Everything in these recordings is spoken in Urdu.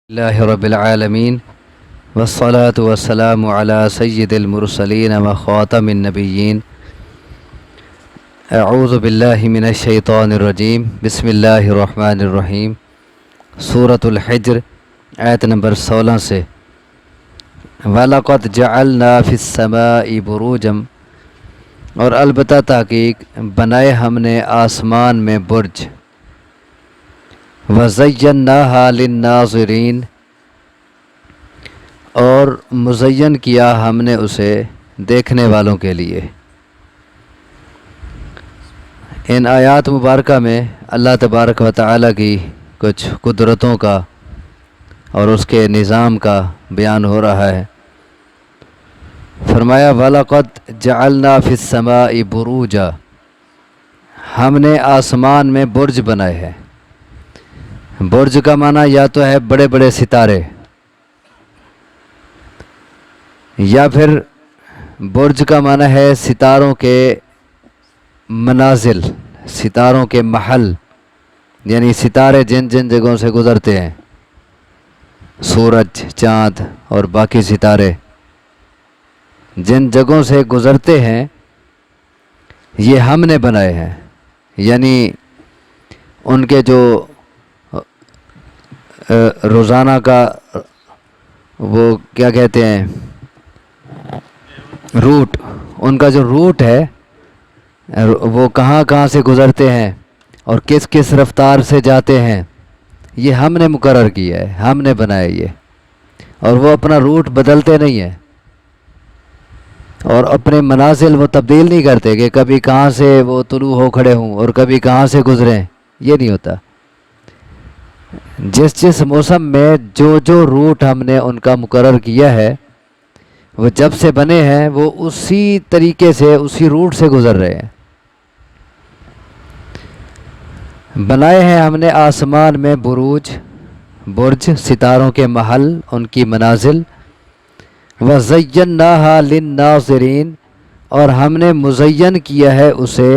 اللہ رب العالمین والصلاة والسلام علی سید المرسلین و خاتم النبیین اعوذ باللہ من الشیطان الرجیم بسم اللہ الرحمن الرحیم سورۃ الحجر آیت نمبر 16 سے وَلَقَدْ جَعَلْنَا فِي السَّمَاءِ بُرُوجًا اور البتہ تحقیق بنائے ہم نے آسمان میں برج وَزَيَّنَّاهَا لِلنَّاظِرِينَ اور مزین کیا ہم نے اسے دیکھنے والوں کے لیے۔ ان آیات مبارکہ میں اللہ تبارک و تعالیٰ کی کچھ قدرتوں کا اور اس کے نظام کا بیان ہو رہا ہے۔ فرمایا وَلَقَدْ جَعَلْنَا فِي السَّمَاءِ بُرُوجًا، ہم نے آسمان میں برج بنائے ہیں۔ برج کا معنی یا تو ہے بڑے بڑے ستارے، یا پھر برج کا معنی ہے ستاروں کے منازل، ستاروں کے محل، یعنی ستارے جن جن جگہوں سے گزرتے ہیں، سورج، چاند اور باقی ستارے جن جگہوں سے گزرتے ہیں یہ ہم نے بنائے ہیں، یعنی ان کے جو روزانہ کا وہ کیا کہتے ہیں روٹ، ان کا جو روٹ ہے وہ کہاں کہاں سے گزرتے ہیں اور کس کس رفتار سے جاتے ہیں، یہ ہم نے مقرر کیا ہے، ہم نے بنایا یہ، اور وہ اپنا روٹ بدلتے نہیں ہیں اور اپنے منازل وہ تبدیل نہیں کرتے کہ کبھی کہاں سے وہ طلوع ہو کھڑے ہوں اور کبھی کہاں سے گزریں، یہ نہیں ہوتا۔ جس جس موسم میں جو جو روٹ ہم نے ان کا مقرر کیا ہے وہ جب سے بنے ہیں وہ اسی طریقے سے اسی روٹ سے گزر رہے ہیں۔ بنائے ہیں ہم نے آسمان میں برج، ستاروں کے محل، ان کی منازل، وَزَيَّنَّاهَا لِلنَّاظِرِينَ اور ہم نے مزین کیا ہے اسے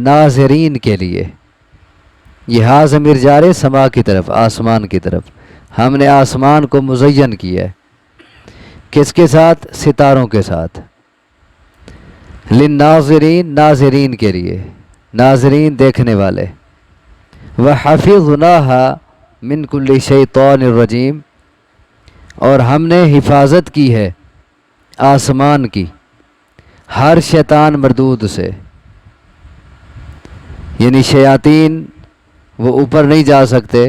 ناظرین کے لیے۔ یہ ہا ضمیر جارے سما کی طرف، آسمان کی طرف، ہم نے آسمان کو مزین کیا ہے، کس کے ساتھ؟ ستاروں کے ساتھ۔ للناظرین، ناظرین کے لیے، ناظرین دیکھنے والے۔ وَحَفِظْنَاهَا مِنْ كُلِّ شَيْطَانٍ الرجیم اور ہم نے حفاظت کی ہے آسمان کی ہر شیطان مردود سے، یعنی شیاطین وہ اوپر نہیں جا سکتے،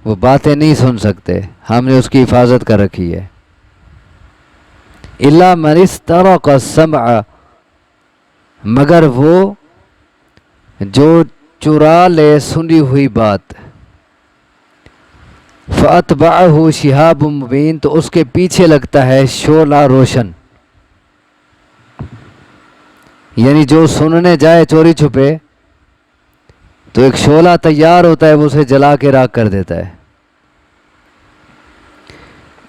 وہ باتیں نہیں سن سکتے، ہم نے اس کی حفاظت کر رکھی ہے۔ إِلَّا مَنِ اسْتَرَقَ السَّمْعَ مگر وہ جو چرا لے سنی ہوئی بات، فَأَتْبَعَهُ شِهَابٌ مُبِينٌ تو اس کے پیچھے لگتا ہے شعلہ روشن، یعنی جو سننے جائے چوری چھپے تو ایک شعلہ تیار ہوتا ہے، وہ اسے جلا کے راکھ کر دیتا ہے۔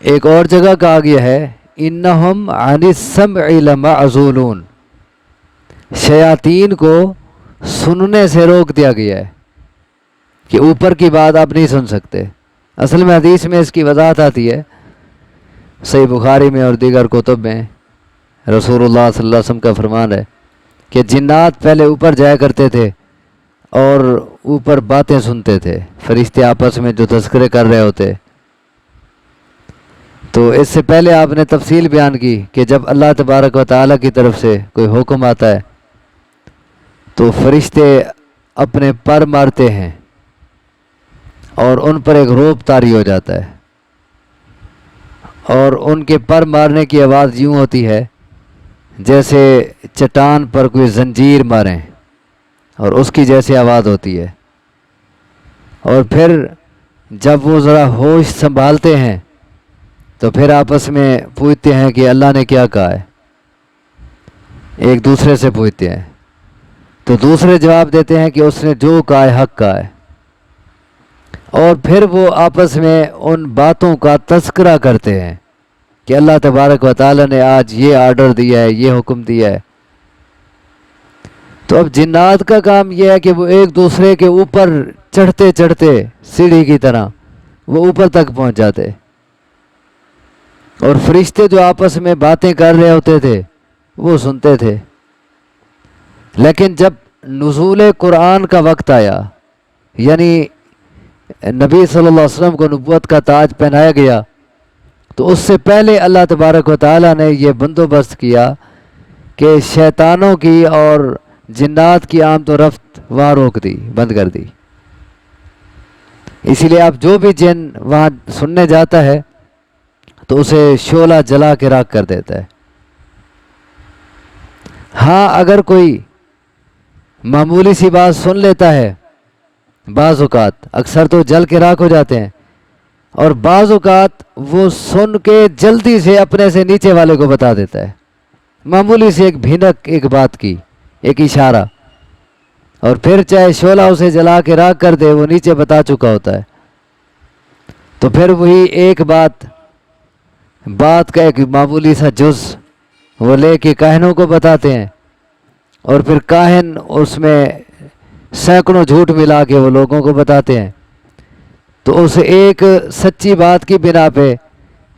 ایک اور جگہ کہا گیا ہے اِنَّهُمْ عَنِ السَّمْعِ لَمَعْزُولُونَ شیاطین کو سننے سے روک دیا گیا ہے کہ اوپر کی بات آپ نہیں سن سکتے۔ اصل میں حدیث میں اس کی وضاحت آتی ہے، صحیح بخاری میں اور دیگر کتب میں رسول اللہ صلی اللہ علیہ وسلم کا فرمان ہے کہ جنات پہلے اوپر جایا کرتے تھے اور اوپر باتیں سنتے تھے، فرشتے آپس میں جو تذکرے کر رہے ہوتے۔ تو اس سے پہلے آپ نے تفصیل بیان کی کہ جب اللہ تبارک و تعالیٰ کی طرف سے کوئی حکم آتا ہے تو فرشتے اپنے پر مارتے ہیں اور ان پر ایک روب طاری ہو جاتا ہے، اور ان کے پر مارنے کی آواز یوں ہوتی ہے جیسے چٹان پر کوئی زنجیر ماریں، اور اس کی جیسے آواز ہوتی ہے۔ اور پھر جب وہ ذرا ہوش سنبھالتے ہیں تو پھر آپس میں پوچھتے ہیں کہ اللہ نے کیا کہا ہے، ایک دوسرے سے پوچھتے ہیں، تو دوسرے جواب دیتے ہیں کہ اس نے جو کہا ہے حق کہا ہے، اور پھر وہ آپس میں ان باتوں کا تذکرہ کرتے ہیں کہ اللہ تبارک و تعالیٰ نے آج یہ آرڈر دیا ہے، یہ حکم دیا ہے۔ تو اب جنات کا کام یہ ہے کہ وہ ایک دوسرے کے اوپر چڑھتے چڑھتے سیڑھی کی طرح وہ اوپر تک پہنچ جاتے، اور فرشتے جو آپس میں باتیں کر رہے ہوتے تھے وہ سنتے تھے. لیکن جب نزول قرآن کا وقت آیا، یعنی نبی صلی اللہ علیہ وسلم کو نبوت کا تاج پہنایا گیا، تو اس سے پہلے اللہ تبارک و تعالیٰ نے یہ بندوبست کیا کہ شیطانوں کی اور جنات کی آمد و رفت وہاں روک دی، بند کر دی. اسی لیے اب جو بھی جن وہاں سننے جاتا ہے تو اسے شعلہ جلا کے راکھ کر دیتا ہے. ہاں اگر کوئی معمولی سی بات سن لیتا ہے، بعض اوقات اکثر تو جل کے راکھ ہو جاتے ہیں، اور بعض اوقات وہ سن کے جلدی سے اپنے سے نیچے والے کو بتا دیتا ہے، معمولی سے ایک بھینک ایک بات کی ایک اشارہ، اور پھر چاہے شعلہ اسے جلا کے راکھ کر دے وہ نیچے بتا چکا ہوتا ہے. تو پھر وہی ایک بات کا ایک معمولی سا جز وہ لے کے کاہنوں کو بتاتے ہیں، اور پھر کاہن اس میں سینکڑوں جھوٹ ملا کے وہ لوگوں کو بتاتے ہیں. تو اس ایک سچی بات کی بنا پہ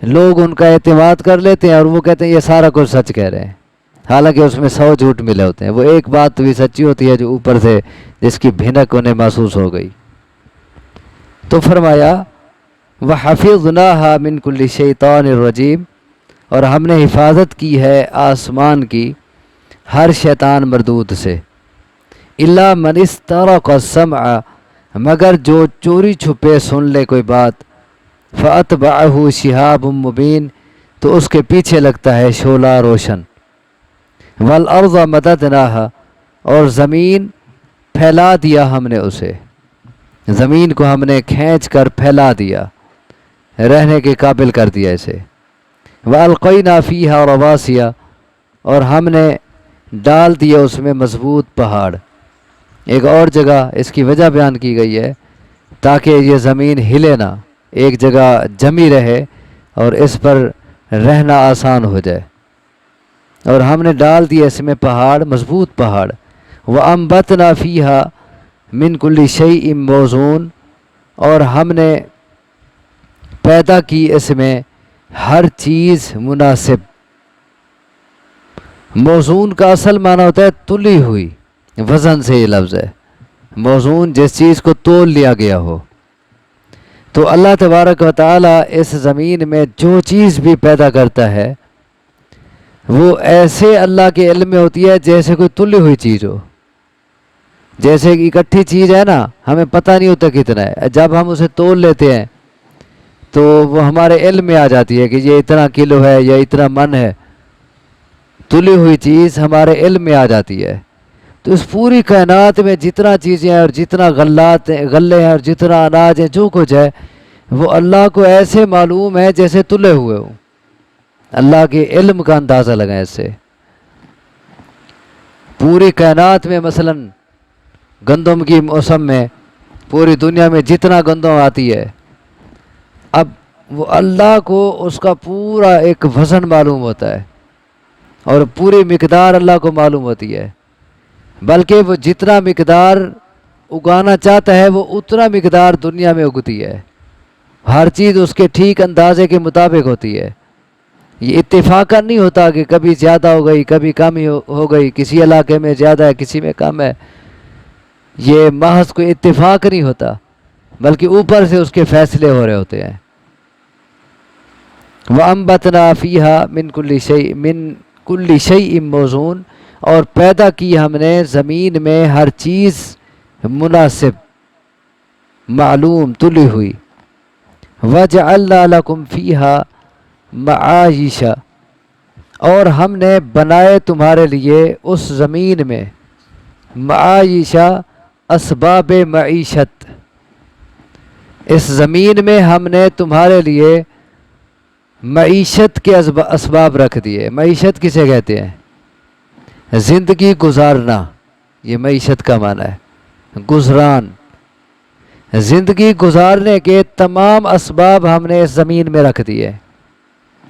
لوگ ان کا اعتماد کر لیتے ہیں اور وہ کہتے ہیں یہ سارا کچھ سچ کہہ رہے ہیں، حالانکہ اس میں 100 جھوٹ ملے ہوتے ہیں. وہ ایک بات بھی سچی ہوتی ہے جو اوپر سے جس کی بھنک انہیں محسوس ہو گئی. تو فرمایا وَحَفِظْنَاهَا مِنْ كُلِّ شَيْطَانٍ الرَّجِيمٍ، اور ہم نے حفاظت کی ہے آسمان کی ہر شیطان مردود سے. إِلَّا مَنِ اسْتَرَقَ السَّمْعَ، مگر جو چوری چھپے سن لے کوئی بات، فَأَتْبَعَهُ شِهَابٌ مُّبِينٌ، تو اس کے پیچھے لگتا ہے شعلہ روشن. وَالْأَرْضَ مَدَدْنَاهَا، اور زمین پھیلا دیا ہم نے اسے، زمین کو ہم نے کھینچ کر پھیلا دیا، رہنے کے قابل کر دیا اسے. وَأَلْقَيْنَا فِيهَا رَوَاسِيَ، اور ہم نے ڈال دیا اس میں مضبوط پہاڑ. ایک اور جگہ اس کی وجہ بیان کی گئی ہے تاکہ یہ زمین ہلے نہ، ایک جگہ جمی رہے اور اس پر رہنا آسان ہو جائے. اور ہم نے ڈال دیا اس میں پہاڑ، مضبوط پہاڑ. وَأَنبَتْنَا فِيهَا مِنْ كُلِّ شَيْءٍ مَوْزُونٍ، اور ہم نے پیدا کی اس میں ہر چیز مناسب. موزون کا اصل معنی ہوتا ہے تلی ہوئی، وزن سے یہ لفظ ہے. موزون جس چیز کو تول لیا گیا ہو. تو اللہ تبارک و تعالی اس زمین میں جو چیز بھی پیدا کرتا ہے وہ ایسے اللہ کے علم میں ہوتی ہے جیسے کوئی تلی ہوئی چیز ہو. جیسے اکٹھی چیز ہے نا، ہمیں پتہ نہیں ہوتا کتنا ہے، جب ہم اسے تول لیتے ہیں تو وہ ہمارے علم میں آ جاتی ہے کہ یہ اتنا کلو ہے یا اتنا من ہے. تلی ہوئی چیز ہمارے علم میں آ جاتی ہے. تو اس پوری کائنات میں جتنا چیزیں ہیں اور جتنا غلے ہیں اور جتنا اناج ہے، جو کچھ ہے، وہ اللہ کو ایسے معلوم ہے جیسے تلے ہوئے ہوں. اللہ کے علم کا اندازہ لگائیں اس سے. پوری کائنات میں مثلا گندم کی موسم میں پوری دنیا میں جتنا گندم آتی ہے، اب وہ اللہ کو اس کا پورا ایک وزن معلوم ہوتا ہے اور پوری مقدار اللہ کو معلوم ہوتی ہے. بلکہ وہ جتنا مقدار اگانا چاہتا ہے وہ اتنا مقدار دنیا میں اگتی ہے. ہر چیز اس کے ٹھیک اندازے کے مطابق ہوتی ہے. یہ اتفاقاً نہیں ہوتا کہ کبھی زیادہ ہو گئی کبھی کم ہی ہو گئی، کسی علاقے میں زیادہ ہے کسی میں کم ہے. یہ محض کوئی اتفاق نہیں ہوتا، بلکہ اوپر سے اس کے فیصلے ہو رہے ہوتے ہیں. وَأَنبَتْنَا فِيهَا مِنْ كُلِّ شَيْءٍ مَوْزُونٍ، اور پیدا کی ہم نے زمین میں ہر چیز مناسب، معلوم، تلی ہوئی. وَجَعَلْنَا لَكُمْ فِيهَا مَعَایِشَ، اور ہم نے بنائے تمہارے لیے اس زمین میں معایشہ، اسباب معیشت. اس زمین میں ہم نے تمہارے لیے معیشت کے اسباب رکھ دیے. معیشت کسے کہتے ہیں؟ زندگی گزارنا، یہ معیشت کا معنی ہے، گزران. زندگی گزارنے کے تمام اسباب ہم نے اس زمین میں رکھ دیے.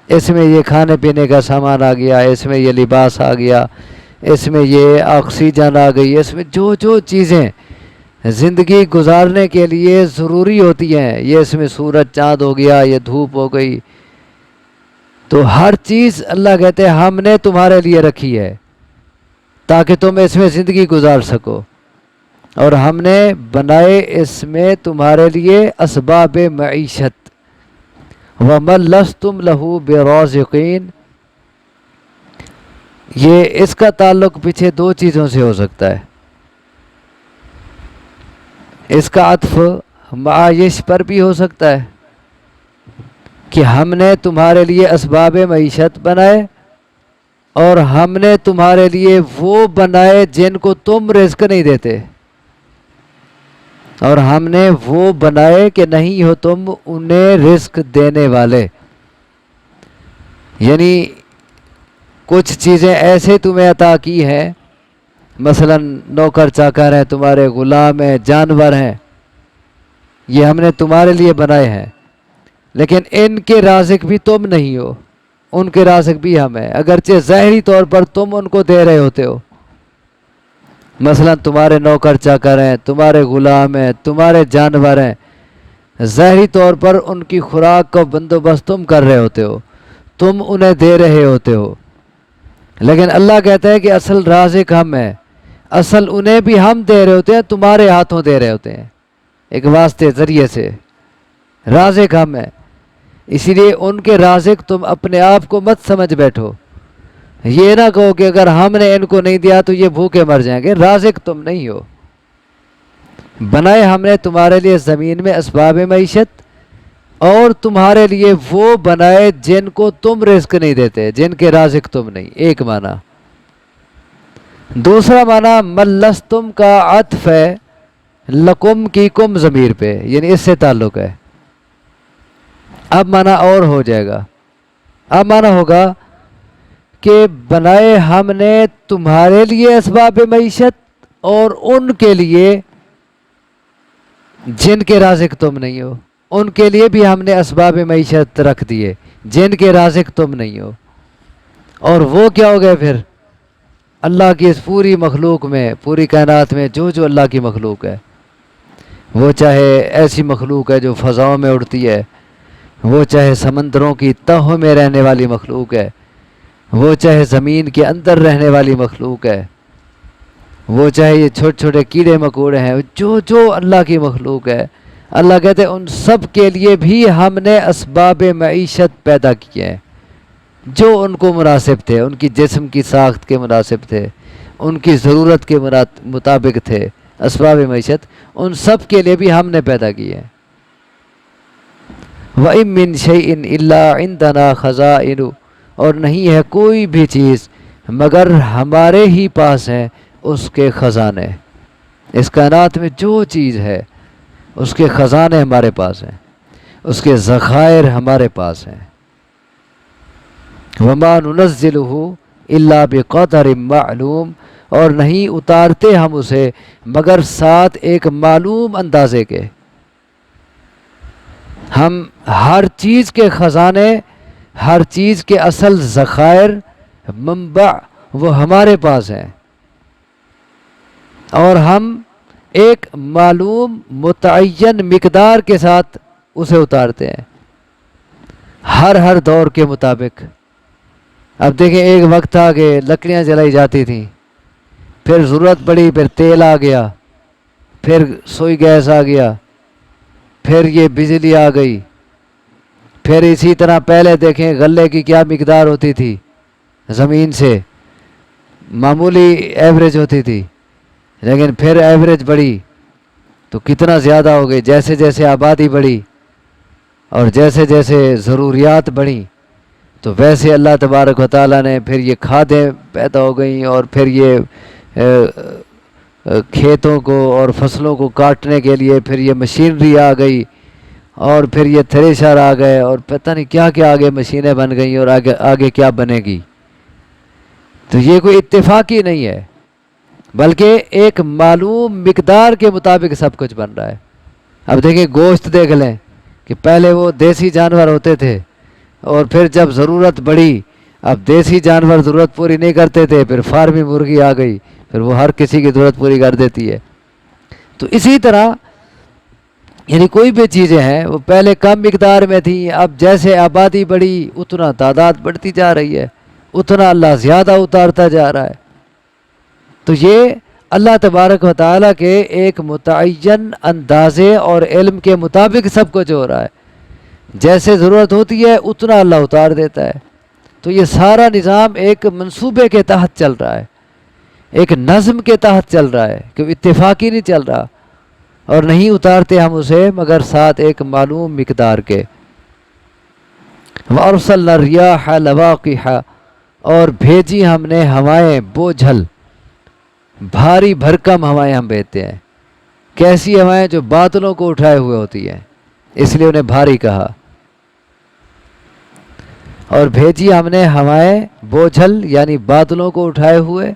اس میں یہ کھانے پینے کا سامان آ گیا، اس میں یہ لباس آ گیا، اس میں یہ آکسیجن آ گئی، اس میں جو چیزیں زندگی گزارنے کے لیے ضروری ہوتی ہیں، یہ اس میں سورج چاند ہو گیا، یہ دھوپ ہو گئی، تو ہر چیز اللہ کہتے ہیں ہم نے تمہارے لیے رکھی ہے تاکہ تم اس میں زندگی گزار سکو، اور ہم نے بنائے اس میں تمہارے لیے اسباب معیشت، وَمَن لَسْتُمْ لَهُ بِرَازِقِينَ۔ یہ اس کا تعلق پیچھے دو چیزوں سے ہو سکتا ہے، اس کا عطف معاش پر بھی ہو سکتا ہے کہ ہم نے تمہارے لیے اسباب معیشت بنائے، اور ہم نے تمہارے لیے وہ بنائے جن کو تم رزق نہیں دیتے، اور ہم نے وہ بنائے کہ نہیں ہو تم انہیں رزق دینے والے۔ یعنی کچھ چیزیں ایسے تمہیں عطا کی ہیں، مثلا نوکر چاکر ہیں، تمہارے غلام ہیں، جانور ہیں، یہ ہم نے تمہارے لیے بنائے ہیں، لیکن ان کے رازق بھی تم نہیں ہو، ان کے رازق بھی ہم ہیں، اگرچہ ظاہری طور پر تم ان کو دے رہے ہوتے ہو۔ مثلا تمہارے نوکر چاکر ہیں، تمہارے غلام ہیں، تمہارے جانور ہیں، ظاہری طور پر ان کی خوراک کا بندوبست تم کر رہے ہوتے ہو، تم انہیں دے رہے ہوتے ہو، لیکن اللہ کہتا ہے کہ اصل رازق ہم ہیں، اصل انہیں بھی ہم دے رہے ہوتے ہیں، تمہارے ہاتھوں دے رہے ہوتے ہیں، ایک واسطے ذریعے سے۔ رازق ہم ہیں، اسی لیے ان کے رازق تم اپنے آپ کو مت سمجھ بیٹھو، یہ نہ کہو کہ اگر ہم نے ان کو نہیں دیا تو یہ بھوکے مر جائیں گے، رازق تم نہیں ہو۔ بنائے ہم نے تمہارے لیے زمین میں اسباب معیشت، اور تمہارے لیے وہ بنائے جن کو تم رزق نہیں دیتے، جن کے رازق تم نہیں، ایک معنی۔ دوسرا معنی ملستم کا عطف ہے لکم کی کم ضمیر پہ، یعنی اس سے تعلق ہے۔ اب معنی اور ہو جائے گا، اب معنی ہوگا کہ بنائے ہم نے تمہارے لیے اسباب معیشت اور ان کے لیے جن کے رازق تم نہیں ہو، ان کے لیے بھی ہم نے اسباب معیشت رکھ دیے جن کے رازق تم نہیں ہو۔ اور وہ کیا ہو گئے پھر؟ اللہ کی اس پوری مخلوق میں، پوری کائنات میں جو جو اللہ کی مخلوق ہے، وہ چاہے ایسی مخلوق ہے جو فضاؤں میں اڑتی ہے، وہ چاہے سمندروں کی تہوں میں رہنے والی مخلوق ہے، وہ چاہے زمین کے اندر رہنے والی مخلوق ہے، وہ چاہے یہ چھوٹے چھوٹے کیڑے مکوڑے ہیں، جو جو اللہ کی مخلوق ہے، اللہ کہتے ہیں ان سب کے لیے بھی ہم نے اسباب معیشت پیدا کیے ہیں جو ان کو مناسب تھے، ان کی جسم کی ساخت کے مناسب تھے، ان کی ضرورت کے مطابق تھے، اسباب معیشت ان سب کے لیے بھی ہم نے پیدا کیے ہیں۔ وَإِن مِّن شَيْءٍ إِلَّا عِندَنَا خَزَائِنُ، اور نہیں ہے کوئی بھی چیز مگر ہمارے ہی پاس ہیں اس کے خزانے۔ اس کائنات میں جو چیز ہے اس کے خزانے ہمارے پاس ہیں، اس کے ذخائر ہمارے پاس ہیں۔ وَمَا نُنَزِّلُهُ إِلَّا بِقَدَرٍ مَّعْلُومٍ، اور نہیں اتارتے ہم اسے مگر ساتھ ایک معلوم اندازے کے۔ ہم ہر چیز کے خزانے، ہر چیز کے اصل ذخائر، منبع وہ ہمارے پاس ہیں، اور ہم ایک معلوم متعین مقدار کے ساتھ اسے اتارتے ہیں، ہر دور کے مطابق۔ اب دیکھیں ایک وقت تھا کہ لکڑیاں جلائی جاتی تھیں، پھر ضرورت پڑی، پھر تیل آ گیا، پھر سوئی گیس آ گیا، پھر یہ بجلی آ گئی، پھر اسی طرح پہلے دیکھیں غلے کی کیا مقدار ہوتی تھی، زمین سے معمولی ایوریج ہوتی تھی، لیکن پھر ایوریج بڑھی تو کتنا زیادہ ہو گئی، جیسے جیسے آبادی بڑھی اور جیسے جیسے ضروریات بڑھیں تو ویسے اللہ تبارک و تعالیٰ نے پھر یہ کھادیں پیدا ہو گئیں، اور پھر یہ کھیتوں کو اور فصلوں کو کاٹنے کے لیے پھر یہ مشینری آ گئی، اور پھر یہ تھریشر آ گئے، اور پتہ نہیں کیا کیا آگے مشینیں بن گئیں، اور آگے کیا بنے گی۔ تو یہ کوئی اتفاقی نہیں ہے، بلکہ ایک معلوم مقدار کے مطابق سب کچھ بن رہا ہے۔ اب دیکھیں گوشت دیکھ لیں کہ پہلے وہ دیسی جانور ہوتے تھے، اور پھر جب ضرورت بڑھی، اب دیسی جانور ضرورت پوری نہیں کرتے تھے، پھر فارمی مرغی آ گئی، پھر وہ ہر کسی کی ضرورت پوری کر دیتی ہے۔ تو اسی طرح یعنی کوئی بھی چیزیں ہیں وہ پہلے کم مقدار میں تھیں، اب جیسے آبادی بڑھی اتنا تعداد بڑھتی جا رہی ہے، اتنا اللہ زیادہ اتارتا جا رہا ہے۔ تو یہ اللہ تبارک و تعالیٰ کے ایک متعین اندازے اور علم کے مطابق سب کچھ ہو رہا ہے، جیسے ضرورت ہوتی ہے اتنا اللہ اتار دیتا ہے۔ تو یہ سارا نظام ایک منصوبے کے تحت چل رہا ہے، ایک نظم کے تحت چل رہا ہے، کہ اتفاقی نہیں چل رہا، اور نہیں اتارتے ہم اسے مگر ساتھ ایک معلوم مقدار کے۔ وَأَرْسَلْنَا الرِّيَاحَ لَوَاقِحَ، اور بھیجی ہم نے ہوائیں بوجھل، بھاری بھرکم ہوائیں ہم بھیجتے ہیں۔ کیسی ہوائیں؟ جو بادلوں کو اٹھائے ہوئے ہوتی ہیں، اس لیے انہیں بھاری کہا۔ اور بھیجی ہم نے ہوائیں بوجھل یعنی بادلوں کو اٹھائے ہوئے۔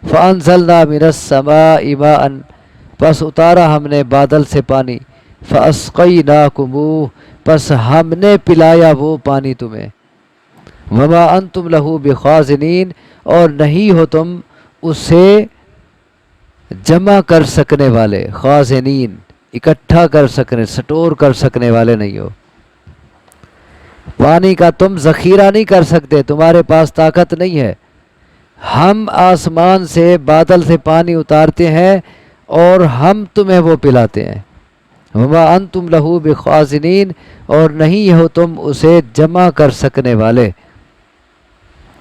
فَأَنزَلْنَا مِنَ السَّمَاءِ مَاءً، پس اتارا ہم نے بادل سے پانی۔ فَأَسْقَيْنَاكُمُوهُ، پس ہم نے پلایا وہ پانی تمہیں۔ وَمَا أَنْتُمْ لَهُ بِخَازِنِينَ، اور نہیں ہو تم اسے جمع کر سکنے والے، خازنین اکٹھا کر سکنے، سٹور کر سکنے والے نہیں ہو۔ پانی کا تم ذخیرہ نہیں کر سکتے، تمہارے پاس طاقت نہیں ہے۔ ہم آسمان سے بادل سے پانی اتارتے ہیں اور ہم تمہیں وہ پلاتے ہیں۔ وما انتم لہو بخازنین، اور نہیں ہو تم اسے جمع کر سکنے والے۔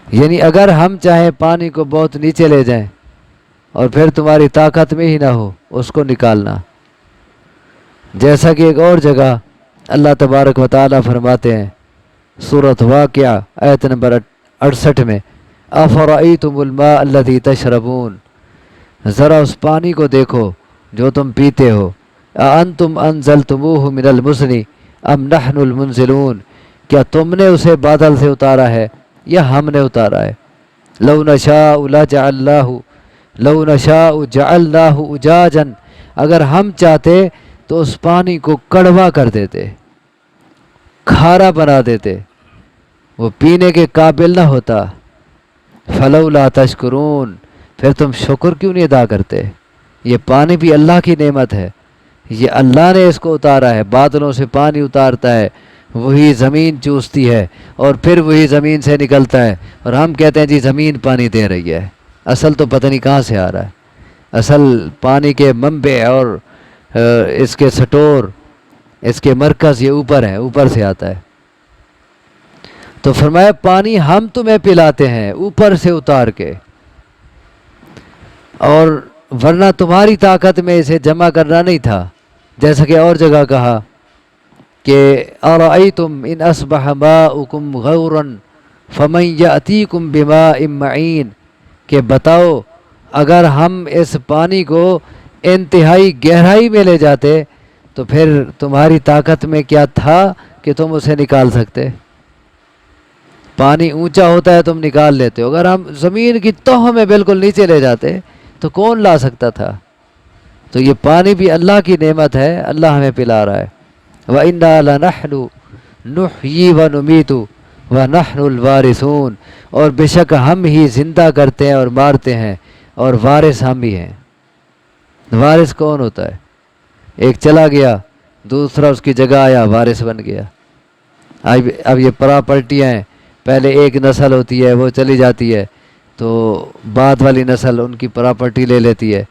یعنی اگر ہم چاہیں پانی کو بہت نیچے لے جائیں اور پھر تمہاری طاقت میں ہی نہ ہو اس کو نکالنا، جیسا کہ ایک اور جگہ اللہ تبارک و تعالیٰ فرماتے ہیں سورۃ واقعہ آیت نمبر 68 میں، افرأیتم الماء الذی تشربون، ذرا اس پانی کو دیکھو جو تم پیتے ہو، اانتم انزلتموہ من المزن ام نحن المنزلون، کیا تم نے اسے بادل سے اتارا ہے یا ہم نے اتارا ہے؟ لو نشاء لو نشاء جعلناہ اجاجا، اگر ہم چاہتے تو اس پانی کو کڑوا کر دیتے، کھارا بنا دیتے، وہ پینے کے قابل نہ ہوتا۔ فلولا تشکرون، پھر تم شکر کیوں نہیں ادا کرتے؟ یہ پانی بھی اللہ کی نعمت ہے، یہ اللہ نے اس کو اتارا ہے، بادلوں سے پانی اتارتا ہے، وہی زمین چوستی ہے اور پھر وہی زمین سے نکلتا ہے، اور ہم کہتے ہیں جی زمین پانی دے رہی ہے۔ اصل تو پتہ نہیں کہاں سے آ رہا ہے، اصل پانی کے منبع اور اس کے سٹور، اس کے مرکز یہ اوپر ہے، اوپر سے آتا ہے۔ تو فرمایا پانی ہم تمہیں پلاتے ہیں اوپر سے اتار کے، اور ورنہ تمہاری طاقت میں اسے جمع کرنا نہیں تھا، جیسا کہ اور جگہ کہا کہ ارأیتم ان اصبح ماؤکم غورا فمن یأتیکم بماء معین، کہ بتاؤ اگر ہم اس پانی کو انتہائی گہرائی میں لے جاتے تو پھر تمہاری طاقت میں کیا تھا کہ تم اسے نکال سکتے؟ پانی اونچا ہوتا ہے تم نکال لیتے ہو، اگر ہم زمین کی تہ میں بالکل نیچے لے جاتے تو کون لا سکتا تھا؟ تو یہ پانی بھی اللہ کی نعمت ہے، اللہ ہمیں پلا رہا ہے۔ وَإِنَّا لَنَحْنُ نُحْيِي وَنُمِيتُ وَنَحْنُ الْوَارِثُونَ، اور بے شک ہم ہی زندہ کرتے ہیں اور مارتے ہیں، اور وارث ہم ہی ہیں۔ وارث کون ہوتا ہے؟ ایک چلا گیا، دوسرا اس کی جگہ آیا، وارث بن گیا۔ اب یہ پراپرٹیاں ہیں، پہلے ایک نسل ہوتی ہے وہ چلی جاتی ہے تو بعد والی نسل ان کی پراپرٹی لے لیتی ہے،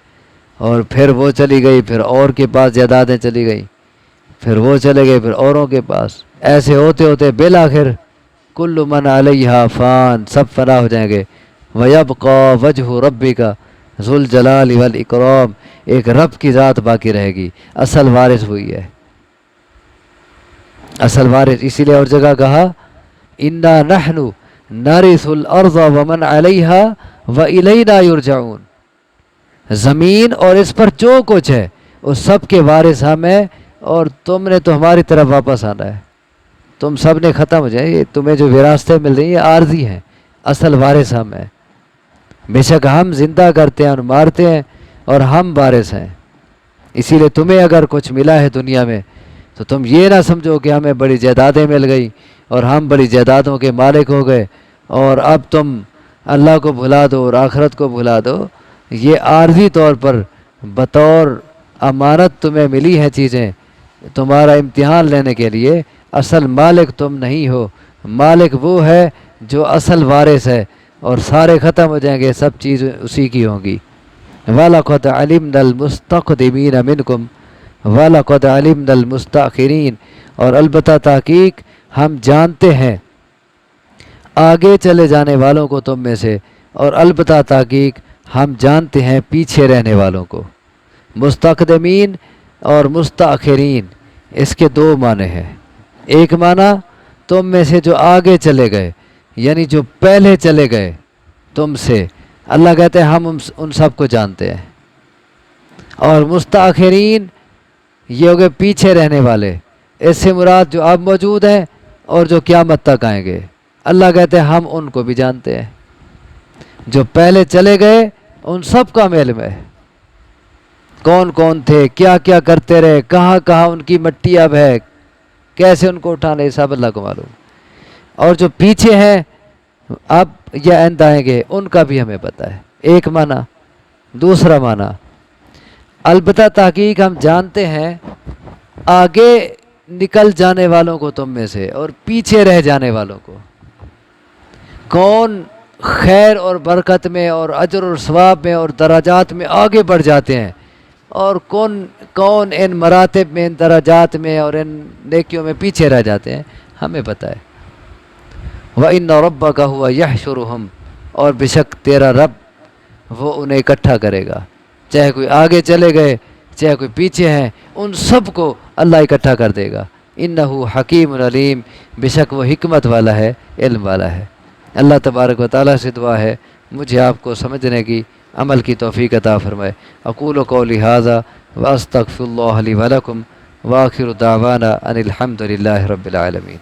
اور پھر وہ چلی گئی، پھر اور کے پاس جائیدادیں چلی گئیں، پھر وہ چلے گئے، پھر اوروں کے پاس، ایسے ہوتے ہوتے بالآخر کل من علیہا فان، سب فنا ہو جائیں گے۔ وَيَبْقَى وَجْهُ رَبِّكَ ذُو الْجَلَالِ وَالْإِكْرَامِ، ایک رب کی ذات باقی رہے گی، اصل وارث ہوئی ہے، اصل وارث۔ اسی لیے اور جگہ کہا اِنَّا نَحْنُ نَرِثُ الْأَرْضَ وَمَنْ عَلَيْهَا وَإِلَيْنَا يُرْجَعُونَ، زمین اور اس پر جو کچھ ہے اس سب کے وارث ہم ہیں، اور تم نے تو ہماری طرف واپس آنا ہے، تم سب نے ختم ہو جائے، یہ تمہیں جو وراثتیں مل رہی ہیں یہ عارضی ہیں، اصل وارث ہم ہیں۔ بے شک ہم زندہ کرتے ہیں اور مارتے ہیں، اور ہم وارث ہیں۔ اسی لیے تمہیں اگر کچھ ملا ہے دنیا میں تو تم یہ نہ سمجھو کہ ہمیں بڑی جائیدادیں مل گئی اور ہم بڑی جائیدادوں کے مالک ہو گئے اور اب تم اللہ کو بھلا دو اور آخرت کو بھلا دو۔ یہ عارضی طور پر بطور امانت تمہیں ملی ہیں چیزیں، تمہارا امتحان لینے کے لیے، اصل مالک تم نہیں ہو، مالک وہ ہے جو اصل وارث ہے، اور سارے ختم ہو جائیں گے، سب چیز اسی کی ہوں گی۔ وَلَقَدْ عَلِمْنَا الْمُسْتَقْدِمِينَ مِنْكُمْ وَلَقَدْ عَلِمْنَا الْمُسْتَأْخِرِينَ، اور البتہ تحقیق ہم جانتے ہیں آگے چلے جانے والوں کو تم میں سے، اور البتہ تحقیق ہم جانتے ہیں پیچھے رہنے والوں کو۔ مستقدمین اور مستاخرین، اس کے دو معنی ہیں۔ ایک معنی تم میں سے جو آگے چلے گئے، یعنی جو پہلے چلے گئے تم سے، اللہ کہتے ہیں ہم ان سب کو جانتے ہیں۔ اور مستاخرین یہ ہو گئے پیچھے رہنے والے، اس سے مراد جو اب موجود ہیں اور جو قیامت تک آئیں گے، اللہ کہتے ہیں ہم ان کو بھی جانتے ہیں۔ جو پہلے چلے گئے ان سب کا علم ہے، کون کون تھے، کیا کیا کرتے رہے، کہاں کہاں ان کی مٹی اب ہے، کیسے ان کو اٹھانے، سب اللہ کو معلوم۔ اور جو پیچھے ہیں اب یا آئندہ آئیں گے، ان کا بھی ہمیں پتہ ہے۔ ایک معنی۔ دوسرا معنی، البتہ تحقیق ہم جانتے ہیں آگے نکل جانے والوں کو تم میں سے، اور پیچھے رہ جانے والوں کو، کون خیر اور برکت میں اور اجر اور ثواب میں اور درجات میں آگے بڑھ جاتے ہیں، اور کون ان مراتب میں، ان درجات میں اور ان نیکیوں میں پیچھے رہ جاتے ہیں، ہمیں پتہ ہے۔ وَإِنَّ رَبَّكَ هُوَ يَحْشُرُهُمْ، اور بے شک تیرا رب وہ انہیں اکٹھا کرے گا، چاہے کوئی آگے چلے گئے چاہے کوئی پیچھے ہیں، ان سب کو اللہ اکٹھا کر دے گا۔ إِنَّهُ حَكِيمٌ عَلِيمٌ، بے شک وہ حکمت والا ہے، علم والا ہے۔ اللہ تبارک و تعالیٰ سے دعا ہے مجھے آپ کو سمجھنے کی، عمل کی توفیق عطا فرمائے۔ اقول قولی ھذا واستغفر اللہ لی ولکم، وآخر دعوانا ان الحمد للہ رب العالمین۔